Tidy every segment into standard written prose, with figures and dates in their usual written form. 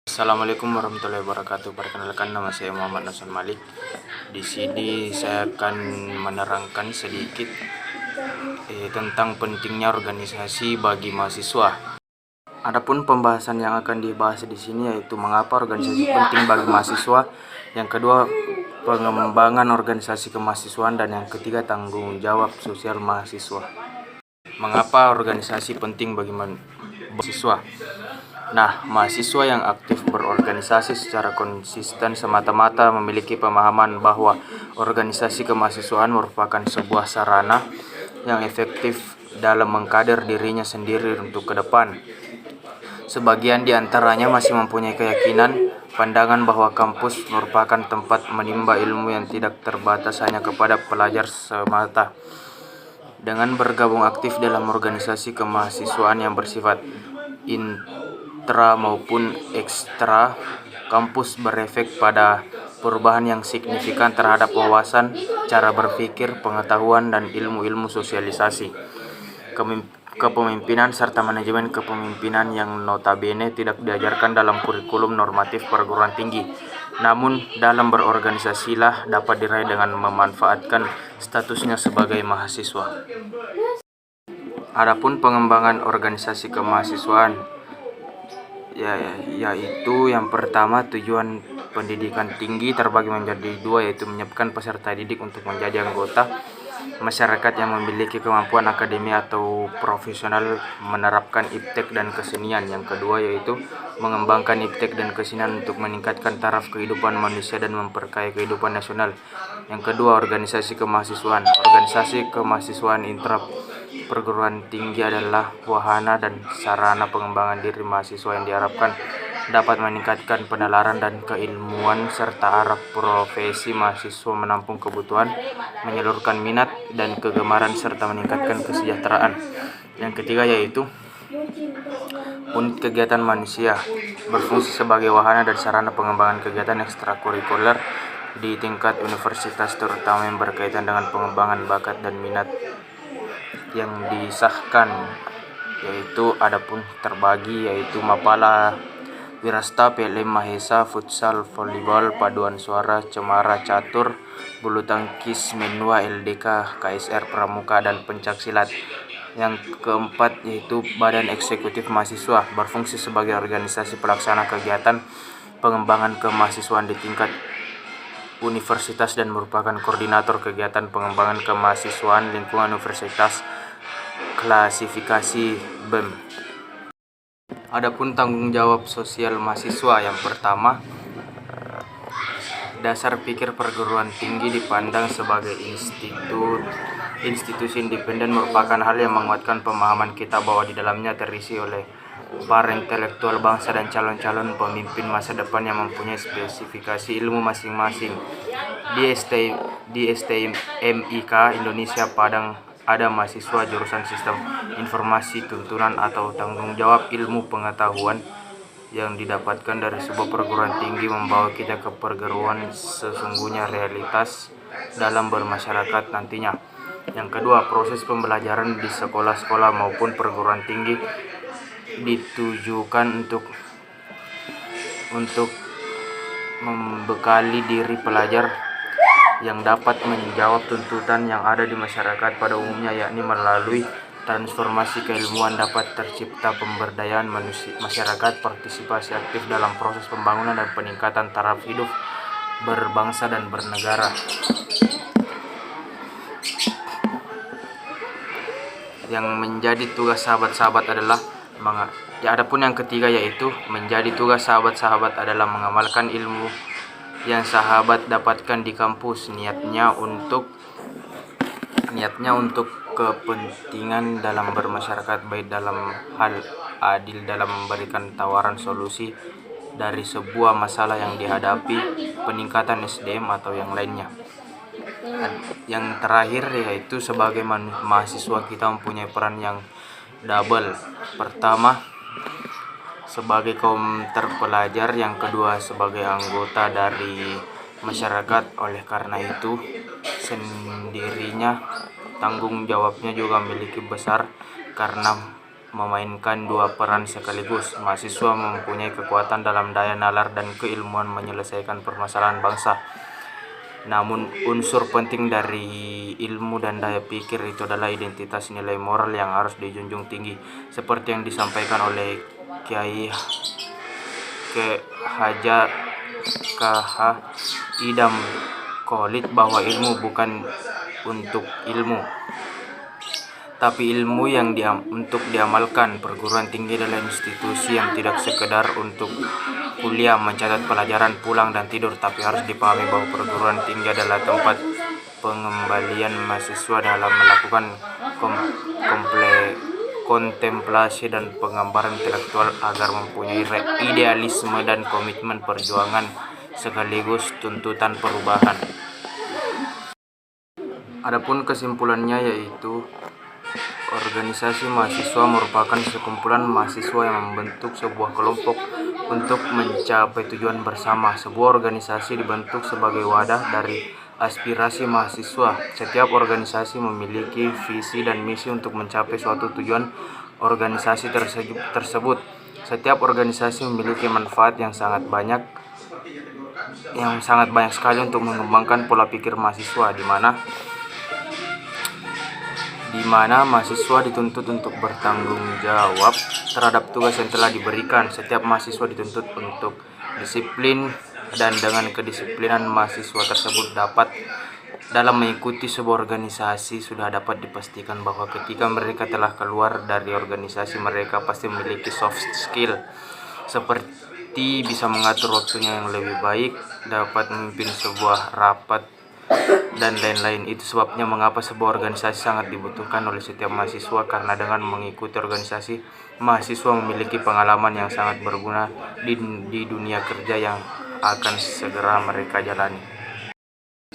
Assalamualaikum warahmatullahi wabarakatuh. Perkenalkan, nama saya Muhammad Nason Malik. Di sini saya akan menerangkan sedikit tentang pentingnya organisasi bagi mahasiswa. Adapun pembahasan yang akan dibahas di sini yaitu mengapa organisasi penting bagi mahasiswa, yang kedua pengembangan organisasi kemahasiswaan, dan yang ketiga tanggung jawab sosial mahasiswa. Mengapa organisasi penting bagi mahasiswa? Nah, mahasiswa yang aktif berorganisasi secara konsisten semata-mata memiliki pemahaman bahwa organisasi kemahasiswaan merupakan sebuah sarana yang efektif dalam mengkader dirinya sendiri untuk ke depan. Sebagian di antaranya masih mempunyai keyakinan pandangan bahwa kampus merupakan tempat menimba ilmu yang tidak terbatas hanya kepada pelajar semata. Dengan bergabung aktif dalam organisasi kemahasiswaan yang bersifat intra maupun ekstra, kampus berefek pada perubahan yang signifikan terhadap wawasan, cara berpikir, pengetahuan, dan ilmu-ilmu sosialisasi, kepemimpinan, serta manajemen kepemimpinan yang notabene tidak diajarkan dalam kurikulum normatif perguruan tinggi. Namun, dalam berorganisasilah dapat diraih dengan memanfaatkan statusnya sebagai mahasiswa. Adapun pengembangan organisasi kemahasiswaan yaitu yang pertama, tujuan pendidikan tinggi terbagi menjadi dua, yaitu menyiapkan peserta didik untuk menjadi anggota masyarakat yang memiliki kemampuan akademi atau profesional menerapkan iptek dan kesenian. Yang kedua yaitu mengembangkan iptek dan kesenian untuk meningkatkan taraf kehidupan manusia dan memperkaya kehidupan nasional. Yang kedua, organisasi kemahasiswaan. Organisasi kemahasiswaan intra perguruan tinggi adalah wahana dan sarana pengembangan diri mahasiswa yang diharapkan dapat meningkatkan penalaran dan keilmuan serta arah profesi mahasiswa, menampung kebutuhan, menyalurkan minat dan kegemaran, serta meningkatkan kesejahteraan. Yang ketiga yaitu unit kegiatan manusia, berfungsi sebagai wahana dan sarana pengembangan kegiatan ekstrakurikuler di tingkat universitas, terutama yang berkaitan dengan pengembangan bakat dan minat yang disahkan, yaitu adapun terbagi yaitu Mapala, Wirasta, PLM, Mahesa, Futsal, Volleyball, Paduan Suara, Cemara, Catur, Bulu Tangkis, Menwa, LDK, KSR, Pramuka, dan Pencaksilat. Yang keempat yaitu Badan Eksekutif Mahasiswa, berfungsi sebagai organisasi pelaksana kegiatan pengembangan kemahasiswaan di tingkat universitas dan merupakan koordinator kegiatan pengembangan kemahasiswaan lingkungan universitas, klasifikasi BEM. Adapun tanggung jawab sosial mahasiswa, yang pertama, dasar pikir perguruan tinggi dipandang sebagai institusi independen merupakan hal yang menguatkan pemahaman kita bahwa di dalamnya terisi oleh para intelektual bangsa dan calon-calon pemimpin masa depan yang mempunyai spesifikasi ilmu masing-masing. Di STMIK Indonesia Padang ada mahasiswa jurusan Sistem Informasi Tuntunan atau tanggung jawab ilmu pengetahuan yang didapatkan dari sebuah perguruan tinggi membawa kita ke perguruan sesungguhnya realitas dalam bermasyarakat nantinya. Yang kedua, proses pembelajaran di sekolah-sekolah maupun perguruan tinggi ditujukan untuk membekali diri pelajar yang dapat menjawab tuntutan yang ada di masyarakat pada umumnya, yakni melalui transformasi keilmuan dapat tercipta pemberdayaan masyarakat, partisipasi aktif dalam proses pembangunan dan peningkatan taraf hidup berbangsa dan bernegara. Yang menjadi tugas sahabat-sahabat adalah adapun yang ketiga yaitu menjadi tugas sahabat-sahabat adalah mengamalkan ilmu yang sahabat dapatkan di kampus, niatnya untuk kepentingan dalam bermasyarakat, baik dalam hal adil dalam memberikan tawaran solusi dari sebuah masalah yang dihadapi, peningkatan SDM atau yang lainnya. Yang terakhir yaitu sebagai mahasiswa kita mempunyai peran yang double. Pertama, sebagai kaum terpelajar, yang kedua sebagai anggota dari masyarakat. Oleh karena itu sendirinya tanggung jawabnya juga memiliki besar karena memainkan dua peran sekaligus. Mahasiswa mempunyai kekuatan dalam daya nalar dan keilmuan menyelesaikan permasalahan bangsa. Namun unsur penting dari ilmu dan daya pikir itu adalah identitas nilai moral yang harus dijunjung tinggi. Seperti yang disampaikan oleh Kiai Haja KH Idam Khalid bahwa ilmu bukan untuk ilmu, tapi ilmu yang untuk diamalkan. Perguruan tinggi adalah institusi yang tidak sekedar untuk kuliah, mencatat pelajaran, pulang dan tidur, tapi harus dipahami bahwa perguruan tinggi adalah tempat pengembalian mahasiswa dalam melakukan kontemplasi dan penggambaran intelektual agar mempunyai idealisme dan komitmen perjuangan sekaligus tuntutan perubahan. Adapun kesimpulannya yaitu organisasi mahasiswa merupakan sekumpulan mahasiswa yang membentuk sebuah kelompok untuk mencapai tujuan bersama. Sebuah organisasi dibentuk sebagai wadah dari aspirasi mahasiswa. Setiap organisasi memiliki visi dan misi untuk mencapai suatu tujuan organisasi tersebut. Setiap organisasi memiliki manfaat yang sangat banyak sekali untuk mengembangkan pola pikir mahasiswa, di mana mahasiswa dituntut untuk bertanggung jawab terhadap tugas yang telah diberikan. Setiap mahasiswa dituntut untuk disiplin, dan dengan kedisiplinan mahasiswa tersebut dalam mengikuti sebuah organisasi, sudah dapat dipastikan bahwa ketika mereka telah keluar dari organisasi, mereka pasti memiliki soft skill seperti bisa mengatur waktunya yang lebih baik, dapat memimpin sebuah rapat, dan lain-lain. Itu sebabnya mengapa sebuah organisasi sangat dibutuhkan oleh setiap mahasiswa, karena dengan mengikuti organisasi, mahasiswa memiliki pengalaman yang sangat berguna di dunia kerja yang akan segera mereka jalani.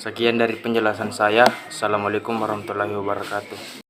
Sekian dari penjelasan saya. Assalamualaikum warahmatullahi wabarakatuh.